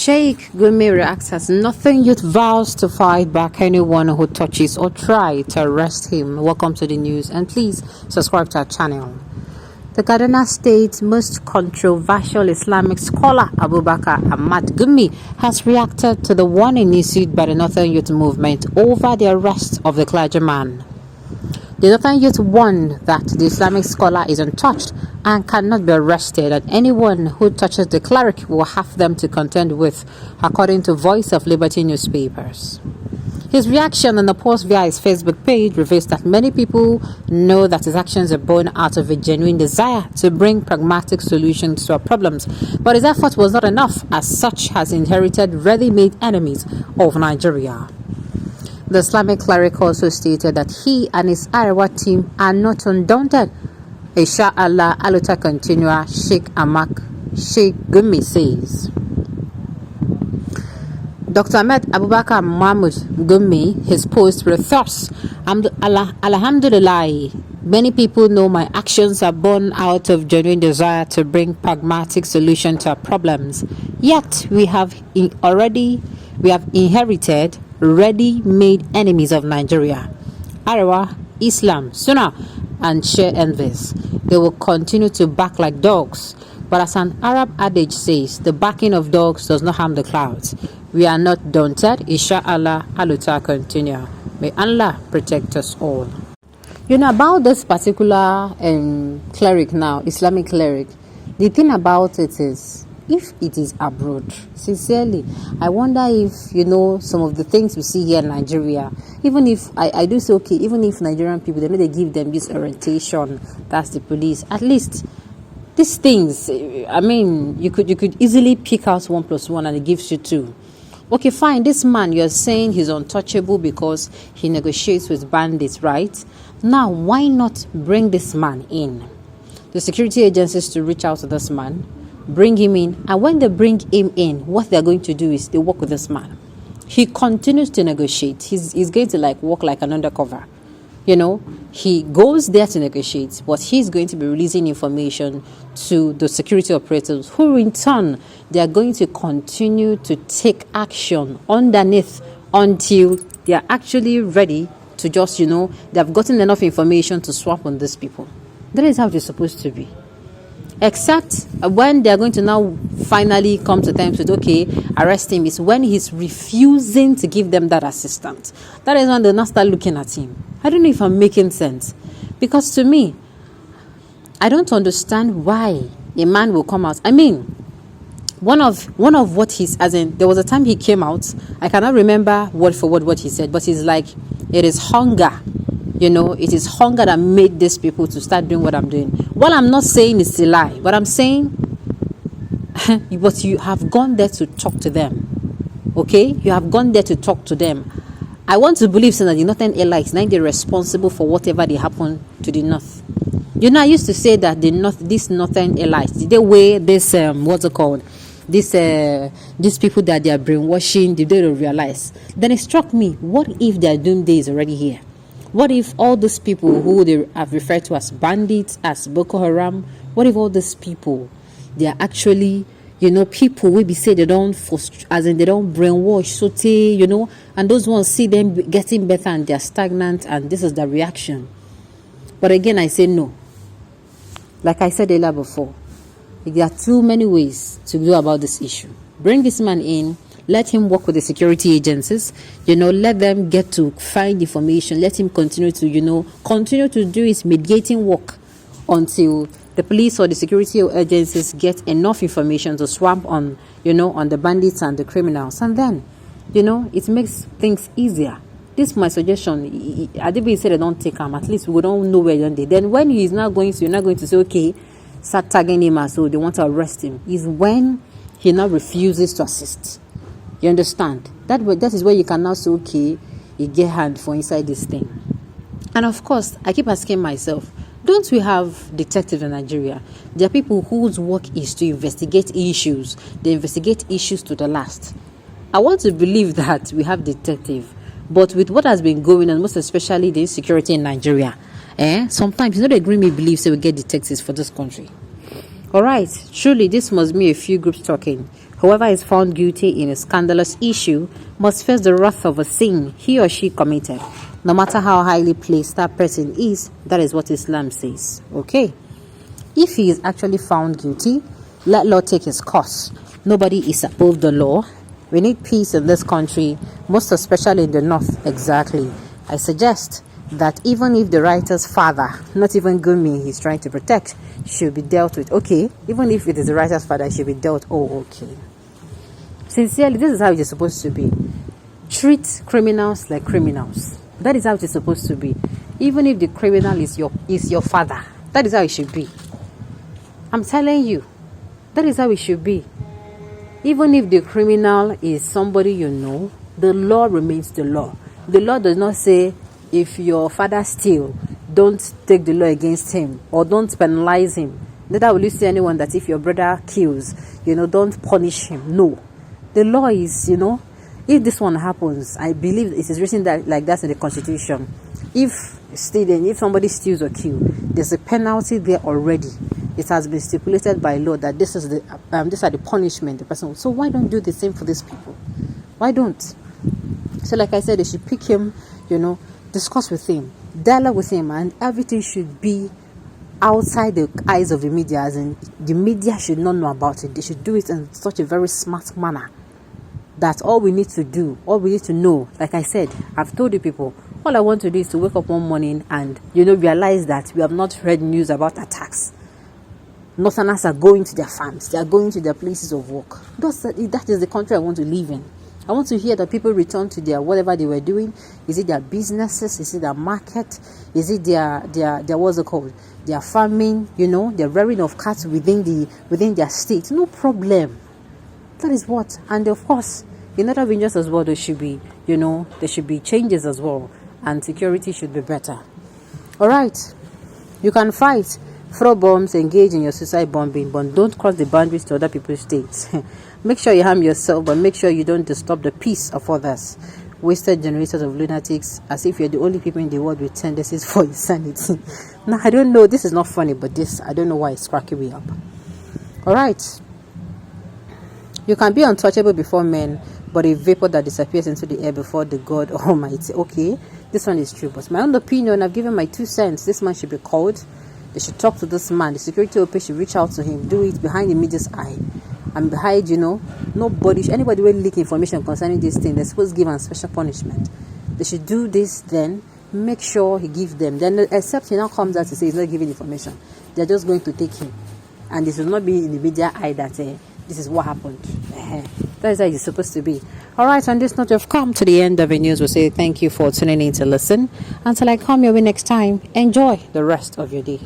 Sheikh Gumi reacts as nothing youth vows to fight back anyone who touches or try to arrest him. Welcome to the news and please subscribe to our channel. The Kaduna State's most controversial Islamic scholar Abubakar Ahmad Gumi has reacted to the warning issued by the Northern Youth Movement over the arrest of the clergyman. The Northern Youth warned that the Islamic scholar is untouched and cannot be arrested, and anyone who touches the cleric will have them to contend with, according to Voice of Liberty newspapers. His reaction on the post via his Facebook page reveals that many people know that his actions are born out of a genuine desire to bring pragmatic solutions to our problems, but his effort was not enough, as such has inherited ready-made enemies of Nigeria. The Islamic cleric also stated that he and his Arewa team are not undaunted. Inshallah, Aluta continua, Sheikh Gumi says. Dr. Ahmed Abubakar Mahmoud Gumi, his post with thoughts, Alhamdulillah, many people know my actions are born out of genuine desire to bring pragmatic solution to our problems. Yet we have inherited ready-made enemies of Nigeria, Arewa, Islam, Sunnah, and share envies. They will continue to bark like dogs, but as an Arab adage says, the barking of dogs does not harm the clouds. We are not daunted. Inshallah, Aluta continue. May Allah protect us all. You know about this particular cleric now, Islamic cleric, the thing about it is, if it is abroad, sincerely, I wonder if, some of the things we see here in Nigeria, even if, I do say, okay, even if Nigerian people, they give them this orientation, that's the police, at least, these things, you could easily pick out 1 + 1 and it gives you 2. Okay, fine, this man, you're saying he's untouchable because he negotiates with bandits, right? Now, why not bring this man in? The security agencies to reach out to this man, bring him in, and when they bring him in, what they're going to do is they work with this man. He continues to negotiate. He's going to work like an undercover. He goes there to negotiate, but he's going to be releasing information to the security operators, who in turn, they are going to continue to take action underneath until they are actually ready to just, they've gotten enough information to swap on these people. That is how it's supposed to be. Except when they're going to now finally come to terms with, okay, arrest him, is when he's refusing to give them that assistance. That is when they'll not start looking at him. I don't know if I'm making sense. Because to me, I don't understand why a man will come out. One of what he's, there was a time he came out, I cannot remember word for word what he said, but he's like, it is hunger. It is hunger that made these people to start doing what I'm doing. What I'm not saying is a lie, but I'm saying, but you have gone there to talk to them. Okay? You have gone there to talk to them. I want to believe that the Northern Allies, now they're responsible for whatever they happen to the North. I used to say that these Northern Allies, they weigh this, what's it called? These people that they are brainwashing, they don't realize. Then it struck me, what if their doomsday is already here? What if all these people who they have referred to as bandits, as Boko Haram, what if all these people, they are actually, people will be say they don't brainwash, saute, and those ones see them getting better and they're stagnant, and this is the reaction. But again, I say no. Like I said earlier before, there are too many ways to go about this issue. Bring this man in. Let him work with the security agencies, let them get to find information. Let him continue to, do his mediating work until the police or the security agencies get enough information to swamp on, on the bandits and the criminals. And then, it makes things easier. This is my suggestion. Adibi said, don't take him. At least we don't know where you're. Then when he's not going to, you're not going to say, okay, start tagging him as so they want to arrest him. Is when he now refuses to assist. You understand? That is where you can now say, okay, you get hand for inside this thing. And of course, I keep asking myself, don't we have detectives in Nigeria? There are people whose work is to investigate issues. They investigate issues to the last. I want to believe that we have detectives. But with what has been going on, most especially the insecurity in Nigeria, sometimes, they agree me believe so we get detectives for this country. All right, truly, this must be a few groups talking. Whoever is found guilty in a scandalous issue must face the wrath of a sin he or she committed. No matter how highly placed that person is, that is what Islam says. Okay? If he is actually found guilty, let law take its course. Nobody is above the law. We need peace in this country, most especially in the north. Exactly. I suggest that even if the writer's father, not even Gumi he's trying to protect, should be dealt with. Okay, even if it is the writer's father, it should be dealt. Oh, okay. Sincerely, this is how it is supposed to be. Treat criminals like criminals. That is how it is supposed to be. Even if the criminal is your father, that is how it should be. I'm telling you, that is how it should be. Even if the criminal is somebody you know, the law remains the law. The law does not say if your father steals, don't take the law against him or don't penalize him. Neither will you see anyone that if your brother kills, don't punish him. No. The law is, if this one happens, I believe it is written that like that in the Constitution. If somebody steals or kills, there's a penalty there already. It has been stipulated by law that these are the punishment the person. So why don't do the same for these people? Why don't? So like I said, they should pick him, discuss with him, dialogue with him, and everything should be outside the eyes of the media, as in the media should not know about it. They should do it in such a very smart manner that all we need to know, like I said, I've told you people, all I want to do is to wake up one morning and realize that we have not heard news about attacks. Northerners are going to their farms, they are going to their places of work. That is the country I want to live in. I want to hear that people return to their whatever they were doing. Is it their businesses? Is it their market? Is it their what's it called? Their farming, their rearing of cats within their state. No problem. That is what. And of course, in other regions as well, there should be changes as well, and security should be better. All right, you can fight, throw bombs, engage in your suicide bombing, but don't cross the boundaries to other people's states. Make sure you harm yourself, but make sure you don't disturb the peace of others. Wasted generators of lunatics, as if you're the only people in the world with tendencies for insanity. Now, I don't know, this is not funny, but I don't know why it's cracking me up. All right. You can be untouchable before men, but a vapor that disappears into the air before the God Almighty. Okay, this one is true, but my own opinion, I've given my 2 cents. This man should be called. They should talk to this man. The security OP should reach out to him. Do it behind the media's eye. And behind, anybody will leak information concerning this thing, they're supposed to give them special punishment. They should do this, then make sure he gives them. Then, except he now comes out to say he's not giving information, they're just going to take him. And this will not be in the media eye that this is what happened. That is how it's supposed to be. All right, on this note, we've come to the end of the news. We'll say thank you for tuning in to listen. Until I come your way next time, enjoy the rest of your day.